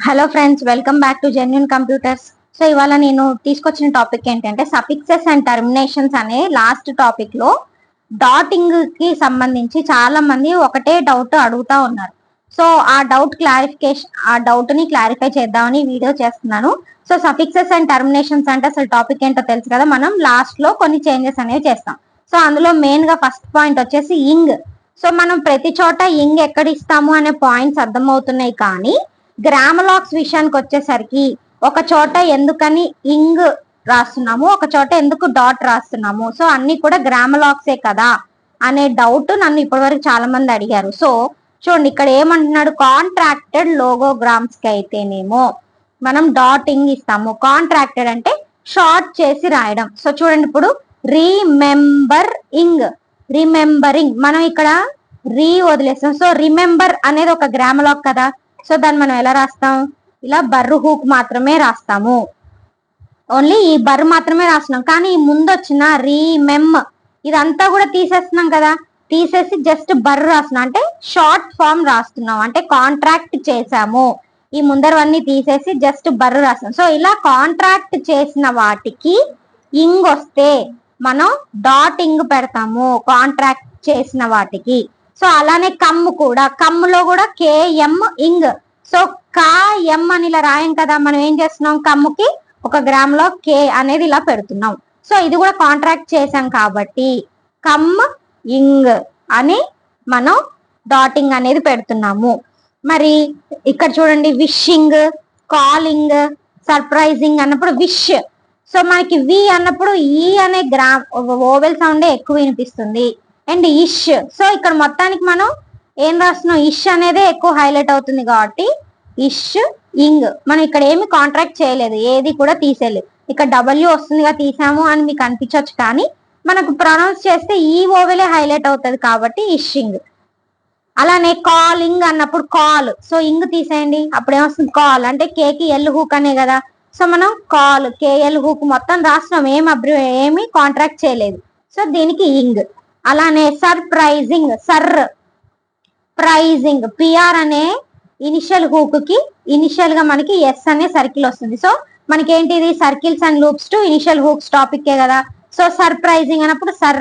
Hello friends, welcome back to genuine computers. So ఇవాళ నేను తీసుకొచ్చిన టాపిక్ ఏంటంటే సఫిక్సెస్ అండ్ టర్మినేషన్స్ అనే లాస్ట్ టాపిక్ లో డాటింగ్ కి సంబంధించి చాలా మంది ఒకటే డౌట్ అడుగుతా ఉన్నారు. సో ఆ డౌట్ ని క్లారిఫై చేద్దామని వీడియో చేస్తున్నాను. సో సఫిక్సెస్ అండ్ టర్మినేషన్స్ అంటే అసలు టాపిక్ ఏంటో తెలుసు కదా. మనం లాస్ట్ లో కొన్ని చేంజెస్ అనేవి చేస్తాం. సో అందులో మెయిన్ గా ఫస్ట్ పాయింట్ వచ్చేసి ఇంగ్. సో మనం ప్రతి చోట ఇంగ్ ఎక్కడ ఇస్తాము అనే పాయింట్స్ అర్థమవుతున్నాయి, కానీ గ్రామలాక్స్ విషయానికి వచ్చేసరికి ఒక చోట ఎందుకని ఇంగ్ రాస్తున్నాము, ఒక చోట ఎందుకు డాట్ రాస్తున్నాము, సో అన్ని కూడా గ్రామలాక్సే కదా అనే డౌట్ నన్ను ఇప్పటివరకు చాలా మంది అడిగారు. సో చూడండి, ఇక్కడ ఏమంటున్నాడు, కాంట్రాక్టెడ్ లోగోగ్రామ్స్ కి అయితేనేమో మనం డాట్ ఇంగ్ ఇస్తాము. కాంట్రాక్టెడ్ అంటే షార్ట్ చేసి రాయడం. సో చూడండి, ఇప్పుడు రిమెంబర్ ఇంగ్, రిమెంబరింగ్, మనం ఇక్కడ వదిలేస్తాం. సో రిమెంబర్ అనేది ఒక గ్రామలాక్ కదా. సో దాన్ని మనం ఎలా రాస్తాం, ఇలా బర్రు హూక్ మాత్రమే రాస్తాము. ఓన్లీ ఈ బర్రు మాత్రమే రాస్తున్నాం, కానీ ఈ ముందు వచ్చిన రీమెమ్ ఇదంతా కూడా తీసేస్తున్నాం కదా. తీసేసి జస్ట్ బర్రు రాస్తున్నాం, అంటే షార్ట్ ఫామ్ రాస్తున్నాం, అంటే కాంట్రాక్ట్ చేసాము. ఈ ముందరవన్నీ తీసేసి జస్ట్ బర్రు రాస్తున్నాం. సో ఇలా కాంట్రాక్ట్ చేసిన వాటికి ఇంగ్ వస్తే మనం డాట్ ఇంగ్ పెడతాము, కాంట్రాక్ట్ చేసిన వాటికి. సో అలానే కమ్ము కూడా, కమ్ములో కూడా కేఎం ఇంగ్. సో కా ఎం అని ఇలా రాయం కదా, మనం ఏం చేస్తున్నాం, కమ్ముకి ఒక గ్రామ్ లో కే అనేది ఇలా పెడుతున్నాం. సో ఇది కూడా కాంట్రాక్ట్ చేసాం కాబట్టి కమ్ ఇంగ్ అని మనం డాటింగ్ అనేది పెడుతున్నాము. మరి ఇక్కడ చూడండి, విషింగ్, కాలింగ్, సర్ప్రైజింగ్ అన్నప్పుడు విష్. సో మనకి వి అన్నప్పుడు ఈ అనే ఓవెల్ సౌండే ఎక్కువ వినిపిస్తుంది. అండ్ ఇష్, సో ఇక్కడ మొత్తానికి మనం ఏం రాస్తున్నాం, ఇష్ అనేది ఎక్కువ హైలైట్ అవుతుంది కాబట్టి ఇష్ ఇంగ్. మనం ఇక్కడ ఏమి కాంట్రాక్ట్ చేయలేదు, ఏది కూడా తీసేయలేదు. ఇక్కడ డబ్ల్యూ వస్తుందిగా తీసాము అని మీకు అనిపించవచ్చు, కానీ మనకు ప్రొనౌన్స్ చేస్తే ఈ ఓవెలే హైలైట్ అవుతుంది కాబట్టి ఇషింగ్. అలానే కాలింగ్ అన్నప్పుడు కాల్, సో ఇంగ్ తీసేయండి, అప్పుడు ఏమొస్తుంది, కాల్ అంటే కేకి ఎల్ హూక్ అనే కదా. సో మనం కాల్ కేఎల్ హూక్ మొత్తం రాస్తున్నాం, ఏమి కాంట్రాక్ట్ చేయలేదు. సో దీనికి ఇంగ్. అలానే సర్ప్రైజింగ్, సర్ ప్రైజింగ్, పిఆర్ అనే ఇనిషియల్ హూక్ కి ఇనిషియల్ గా మనకి ఎస్ అనే సర్కిల్ వస్తుంది. సో మనకి ఏంటిది, circles and loops to initial hooks topic కదా. సో సర్ప్రైజింగ్ అన్నప్పుడు సర్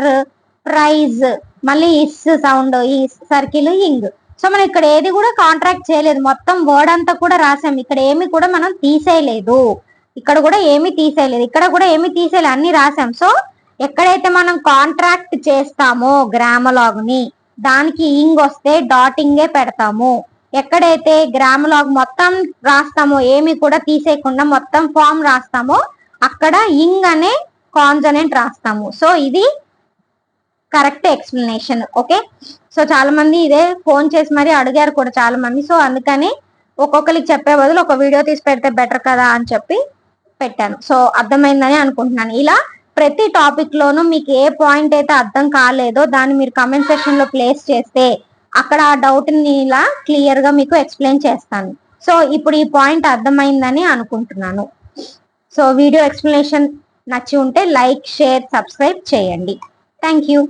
ప్రైజ్, మళ్ళీ ఇస్ సౌండ్, ఈ సర్కిల్ ఇంగ్. సో మనం ఇక్కడ ఏది కూడా కాంట్రాక్ట్ చేయలేదు, మొత్తం వర్డ్ అంతా కూడా రాసాం. ఇక్కడ ఏమి కూడా మనం తీసేయలేదు, ఇక్కడ కూడా ఏమి తీసేయలేదు, ఇక్కడ కూడా ఏమి తీసేయలేదు, అన్ని రాసాం. సో ఎక్కడైతే మనం కాంట్రాక్ట్ చేస్తామో గ్రామలాగ్ ని, దానికి ఇంగ్ వస్తే డాటింగే పెడతాము. ఎక్కడైతే గ్రామలాగ్ మొత్తం రాస్తామో, ఏమి కూడా తీసేయకుండా మొత్తం ఫామ్ రాస్తామో, అక్కడ ఇంగ్ అనే కాన్సనెంట్ రాస్తాము. సో ఇది కరెక్ట్ ఎక్స్ప్లెనేషన్. ఓకే, సో చాలా మంది ఇదే ఫోన్ చేసి మరి అడిగారు కూడా చాలా మంది. సో అందుకని ఒక్కొక్కరికి చెప్పే బదులు ఒక వీడియో తీసి పెడితే బెటర్ కదా అని చెప్పి పెట్టాను. సో అర్థమైందని అనుకుంటున్నాను. ఇలా ప్రతి టాపిక్ లోనూ మీకు ఏ పాయింట్ అయితే అర్థం కాలేదో దాన్ని మీరు కమెంట్ సెక్షన్ లో ప్లేస్ చేస్తే అక్కడ ఆ డౌట్ ని ఇలా క్లియర్ గా మీకు ఎక్స్ప్లెయిన్ చేస్తాను. సో ఇప్పుడు ఈ పాయింట్ అర్థమైందని అనుకుంటున్నాను. సో వీడియో ఎక్స్ప్లెనేషన్ నచ్చి ఉంటే లైక్, షేర్, సబ్స్క్రైబ్ చేయండి. Thank you.